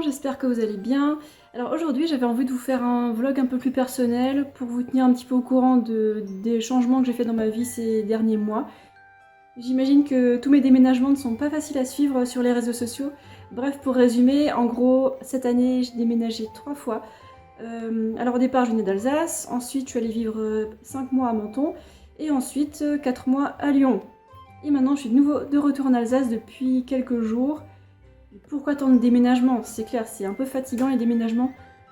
j'espère que vous allez bien. Alors aujourd'hui j'avais envie de vous faire un vlog un peu plus personnel pour vous tenir un petit peu au courant des changements que j'ai fait dans ma vie ces derniers mois. J'imagine que tous mes déménagements ne sont pas faciles à suivre sur les réseaux sociaux. Bref, pour résumer, en gros, cette année j'ai déménagé 3 fois. Alors au départ je venais d'Alsace, ensuite je suis allée vivre 5 mois à Menton et ensuite 4 mois à Lyon. Et maintenant je suis de nouveau de retour en Alsace depuis quelques jours. Pourquoi tant de déménagements? C'est clair, c'est un peu fatigant les déménagements.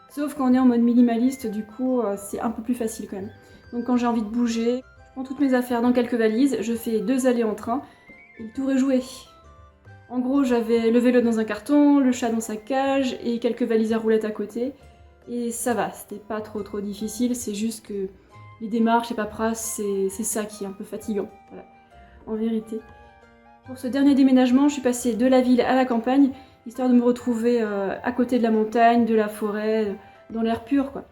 Sauf quand on est en mode minimaliste, du coup, c'est un peu plus facile quand même. Donc quand j'ai envie de bouger, je prends toutes mes affaires dans quelques valises, je fais 2 allées en train, et le tour est joué. En gros, j'avais le vélo dans un carton, le chat dans sa cage, et quelques valises à roulettes à côté. Et ça va, c'était pas trop difficile, c'est juste que les démarches et paperasse, c'est ça qui est un peu fatigant, voilà, en vérité. Pour ce dernier déménagement, je suis passée de la ville à la campagne, histoire de me retrouver à côté de la montagne, de la forêt, dans l'air pur quoi.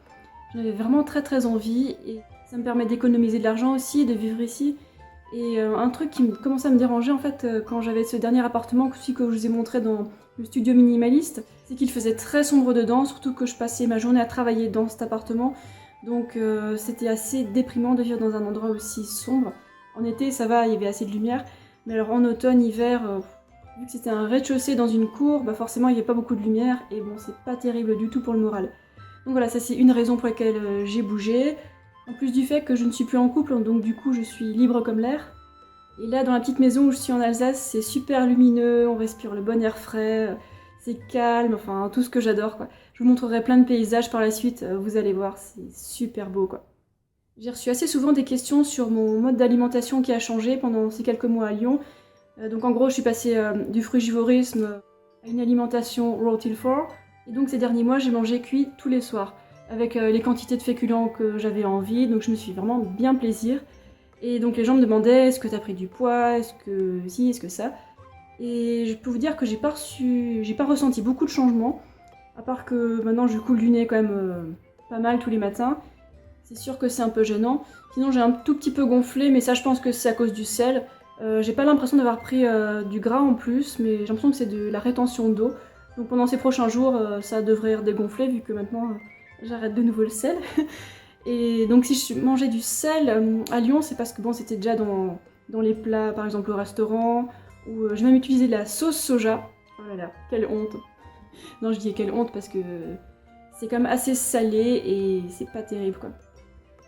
J'en avais vraiment très envie et ça me permet d'économiser de l'argent aussi, de vivre ici. Et un truc qui commençait à me déranger en fait quand j'avais ce dernier appartement aussi que je vous ai montré dans le studio minimaliste, c'est qu'il faisait très sombre dedans, surtout que je passais ma journée à travailler dans cet appartement. Donc c'était assez déprimant de vivre dans un endroit aussi sombre. En été ça va, il y avait assez de lumière. Mais alors en automne, hiver, vu que c'était un rez-de-chaussée dans une cour, bah forcément il n'y avait pas beaucoup de lumière et bon c'est pas terrible du tout pour le moral. Donc voilà, ça c'est une raison pour laquelle j'ai bougé. En plus du fait que je ne suis plus en couple, donc du coup je suis libre comme l'air. Et là dans la petite maison où je suis en Alsace, c'est super lumineux, on respire le bon air frais, c'est calme, enfin tout ce que j'adore quoi. Je vous montrerai plein de paysages par la suite, vous allez voir, c'est super beau quoi. J'ai reçu assez souvent des questions sur mon mode d'alimentation qui a changé pendant ces quelques mois à Lyon. Donc en gros, je suis passée du frugivorisme à une alimentation raw till 4. Et donc ces derniers mois, j'ai mangé cuit tous les soirs, avec les quantités de féculents que j'avais envie. Donc je me suis vraiment bien plaisir. Et donc les gens me demandaient, est-ce que t'as pris du poids? Est-ce que si? Est-ce que ça? Et je peux vous dire que j'ai pas ressenti beaucoup de changements. À part que maintenant je coule du nez quand même pas mal tous les matins. C'est sûr que c'est un peu gênant. Sinon j'ai un tout petit peu gonflé, mais ça je pense que c'est à cause du sel. J'ai pas l'impression d'avoir pris du gras en plus, mais j'ai l'impression que c'est de la rétention d'eau. Donc pendant ces prochains jours, ça devrait redégonfler vu que maintenant j'arrête de nouveau le sel. Et donc si je mangeais du sel à Lyon, c'est parce que bon, c'était déjà dans les plats, par exemple au restaurant, ou j'ai même utilisé de la sauce soja. Oh là là, quelle honte. Non, je dis quelle honte parce que c'est quand même assez salé et c'est pas terrible quoi.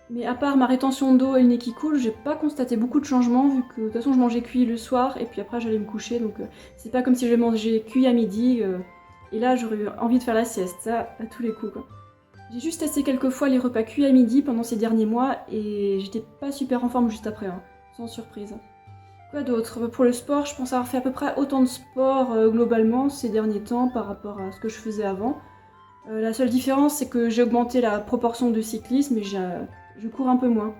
Mais à part ma rétention d'eau et le nez qui coule, j'ai pas constaté beaucoup de changements vu que de toute façon je mangeais cuit le soir et puis après j'allais me coucher donc c'est pas comme si je mangeais cuit à midi et là j'aurais eu envie de faire la sieste, ça à tous les coups quoi. J'ai juste testé quelques fois les repas cuits à midi pendant ces derniers mois et j'étais pas super en forme juste après, hein, sans surprise. Quoi d'autre? Pour le sport, je pense avoir fait à peu près autant de sport globalement ces derniers temps par rapport à ce que je faisais avant. La seule différence c'est que j'ai augmenté la proportion de cyclisme et je cours un peu moins.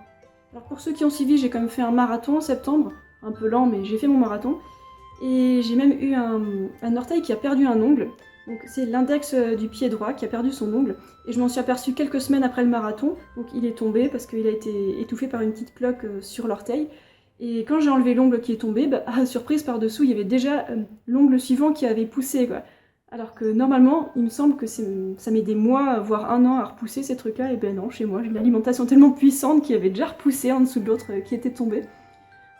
Alors pour ceux qui ont suivi, j'ai quand même fait un marathon en septembre, un peu lent mais j'ai fait mon marathon. Et j'ai même eu un orteil qui a perdu un ongle. Donc c'est l'index du pied droit qui a perdu son ongle. Et je m'en suis aperçue quelques semaines après le marathon. Donc il est tombé parce qu'il a été étouffé par une petite cloque sur l'orteil. Et quand j'ai enlevé l'ongle qui est tombé, bah, surprise par dessous, il y avait déjà l'ongle suivant qui avait poussé quoi. Alors que normalement, il me semble que ça met des mois, voire un an à repousser ces trucs-là, et ben non, chez moi, j'ai une alimentation tellement puissante qui avait déjà repoussé en dessous de l'autre qui était tombé.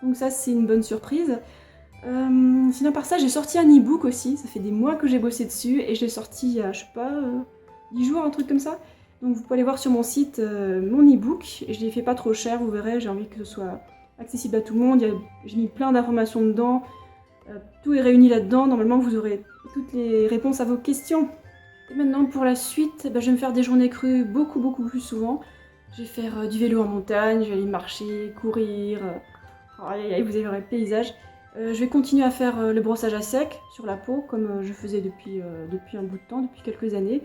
Donc ça, c'est une bonne surprise. Sinon, par ça, j'ai sorti un e-book aussi, ça fait des mois que j'ai bossé dessus, et je l'ai sorti il y a, je sais pas, 10 jours, un truc comme ça. Donc vous pouvez aller voir sur mon site mon e-book, et je l'ai fait pas trop cher, vous verrez, j'ai envie que ce soit accessible à tout le monde, j'ai mis plein d'informations dedans, tout est réuni là-dedans, normalement vous aurez toutes les réponses à vos questions. Et maintenant pour la suite, je vais me faire des journées crues beaucoup plus souvent. Je vais faire du vélo en montagne, je vais aller marcher, courir, vous allez voir les paysages. Je vais continuer à faire le brossage à sec sur la peau comme je faisais depuis un bout de temps, depuis quelques années.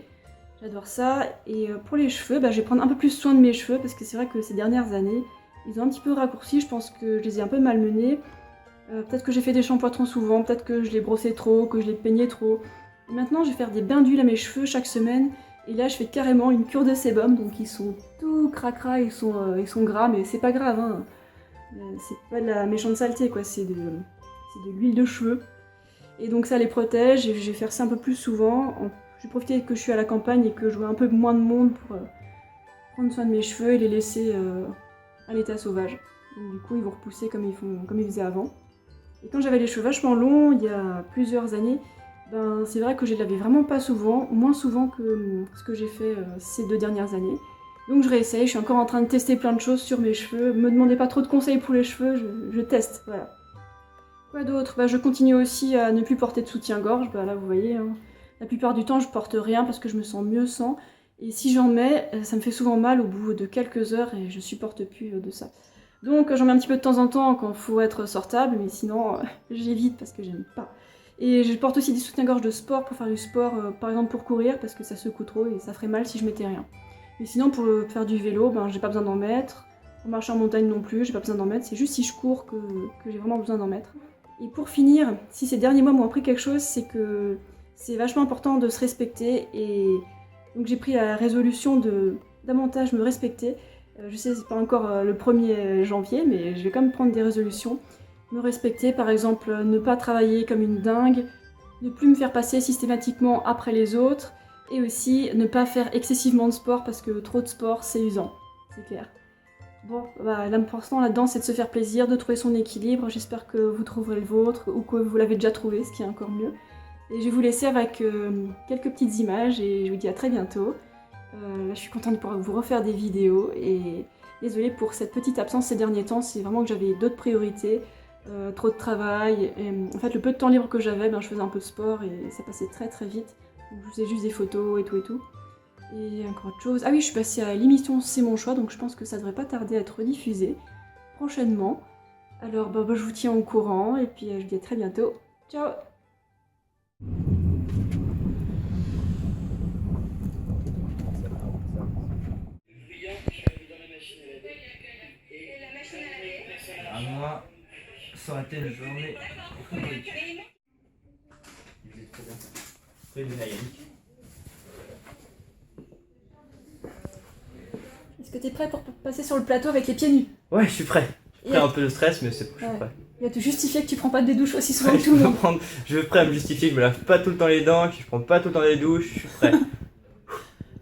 J'adore ça. Et pour les cheveux, je vais prendre un peu plus soin de mes cheveux parce que c'est vrai que ces dernières années, ils ont un petit peu raccourci, je pense que je les ai un peu malmenés. Peut-être que j'ai fait des shampoings trop souvent, peut-être que je les brossais trop, que je les peignais trop. Et maintenant, je vais faire des bains d'huile à mes cheveux chaque semaine. Et là, je fais carrément une cure de sébum, donc ils sont tout cracra, ils sont gras, mais c'est pas grave, hein. C'est pas de la méchante saleté, quoi, c'est de l'huile de cheveux. Et donc ça les protège, et je vais faire ça un peu plus souvent. j'ai profité que je suis à la campagne et que je vois un peu moins de monde pour prendre soin de mes cheveux et les laisser à l'état sauvage. Donc, du coup, ils vont repousser comme ils faisaient avant. Et quand j'avais les cheveux vachement longs, il y a plusieurs années, ben, c'est vrai que je les lavais vraiment pas souvent, moins souvent que ce que j'ai fait ces 2 dernières années. Donc je réessaye, je suis encore en train de tester plein de choses sur mes cheveux. Me demandez pas trop de conseils pour les cheveux, je teste, voilà. Quoi d'autre? Bah, je continue aussi à ne plus porter de soutien-gorge, bah là vous voyez, hein. La plupart du temps je porte rien parce que je me sens mieux sans. Et si j'en mets, ça me fait souvent mal au bout de quelques heures et je supporte plus de ça. Donc j'en mets un petit peu de temps en temps quand il faut être sortable, mais sinon j'évite parce que j'aime pas. Et je porte aussi des soutiens-gorge de sport pour faire du sport, par exemple pour courir, parce que ça secoue trop et ça ferait mal si je mettais rien. Mais sinon pour faire du vélo, ben, j'ai pas besoin d'en mettre. Pour marcher en montagne non plus, j'ai pas besoin d'en mettre. C'est juste si je cours que j'ai vraiment besoin d'en mettre. Et pour finir, si ces derniers mois m'ont appris quelque chose, c'est que c'est vachement important de se respecter. Et donc j'ai pris la résolution de davantage me respecter. Je sais, c'est pas encore le 1er janvier, mais je vais quand même prendre des résolutions. Me respecter, par exemple, ne pas travailler comme une dingue, ne plus me faire passer systématiquement après les autres, et aussi ne pas faire excessivement de sport parce que trop de sport, c'est usant, c'est clair. Bon, bah, l'important là-dedans, c'est de se faire plaisir, de trouver son équilibre. J'espère que vous trouverez le vôtre ou que vous l'avez déjà trouvé, ce qui est encore mieux. Et je vais vous laisser avec quelques petites images et je vous dis à très bientôt. Là, je suis contente de pouvoir vous refaire des vidéos et désolée pour cette petite absence ces derniers temps, c'est vraiment que j'avais d'autres priorités, trop de travail. Et, en fait, le peu de temps libre que j'avais, ben, je faisais un peu de sport et ça passait très très vite. Donc, je faisais juste des photos et tout et tout. Et encore autre chose. Ah oui, je suis passée à l'émission C'est mon choix, donc je pense que ça devrait pas tarder à être diffusé prochainement. Alors, bah, je vous tiens au courant et puis je vous dis à très bientôt. Ciao! À moi, ça aurait été une journée. Est-ce que t'es prêt pour passer sur le plateau avec les pieds nus? Ouais, je suis prêt. J'ai un peu de stress, mais je suis prêt. Il va te justifier que tu prends pas des douches aussi souvent Ouais, que tout le monde. je veux prêt à me justifier que je me lave pas tout le temps les dents, que je prends pas tout le temps les douches, je suis prêt.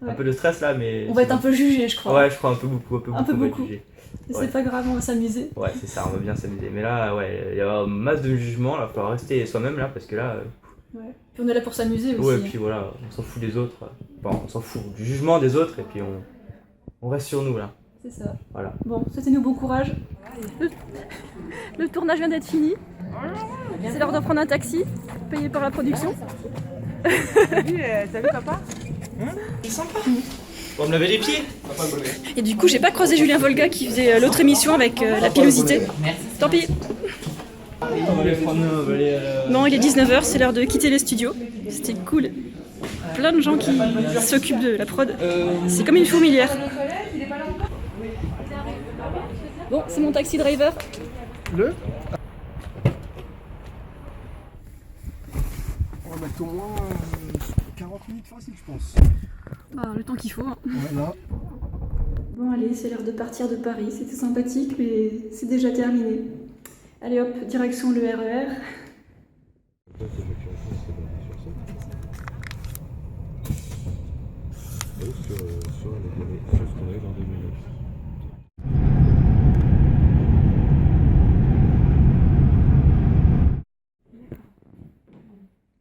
Ouais. Un peu de stress là, mais. On va être un peu jugé, je crois. Ouais, je crois un peu beaucoup. Un peu beaucoup. Ouais. C'est pas grave, on va s'amuser. Ouais, c'est ça, on va bien s'amuser. Mais là, ouais, il y a masse de jugement, là, il va falloir rester soi-même là, parce que là. Ouais. Puis on est là pour s'amuser aussi. Ouais, et puis voilà, on s'en fout des autres. Enfin, on s'en fout du jugement des autres, et puis on reste sur nous là. C'est ça. Voilà. Bon, souhaitez-nous bon courage. Le tournage vient d'être fini. C'est l'heure de prendre un taxi, payé par la production. T'as vu papa? C'est sympa. On me laver les pieds. Et du coup, j'ai pas croisé Julien Volga qui faisait l'autre émission avec la pilosité. Tant pis. Bon, il est 19h, c'est l'heure de quitter les studios. C'était cool. Plein de gens qui s'occupent de la prod. C'est comme une fourmilière. Bon, c'est mon taxi driver. On va mettre au moins 40 minutes facile, je pense. Ah, le temps qu'il faut. Hein. Voilà. Bon, allez, c'est l'heure de partir de Paris. C'était sympathique, mais c'est déjà terminé. Allez hop, direction le RER.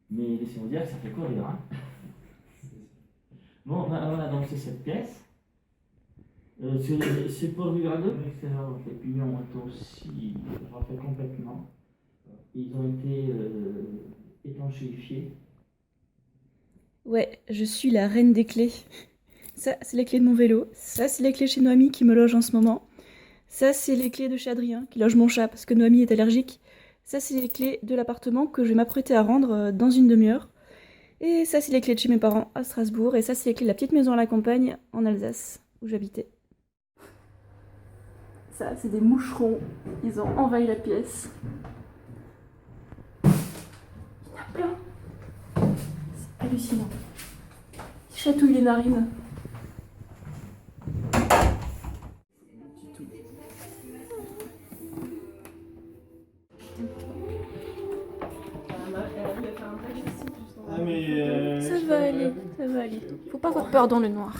Mais laissez-moi dire que ça fait courir. Hein. Bon, voilà, donc c'est cette pièce. C'est pour regarder, l'extérieur, les pignons ont aussi refait complètement. Ils ont été étanchéifiés. Ouais, je suis la reine des clés. Ça, c'est les clés de mon vélo. Ça, c'est les clés chez Noémie qui me loge en ce moment. Ça, c'est les clés de chez Adrien qui loge mon chat parce que Noémie est allergique. Ça, c'est les clés de l'appartement que je vais m'apprêter à rendre dans une demi-heure. Et ça, c'est les clés de chez mes parents à Strasbourg. Et ça, c'est les clés de la petite maison à la campagne en Alsace où j'habitais. Ça, c'est des moucherons. Ils ont envahi la pièce. Il y en a plein. C'est hallucinant. Ils chatouillent les narines. Ah mais Ça va aller, ça va aller. Faut pas avoir peur dans le noir.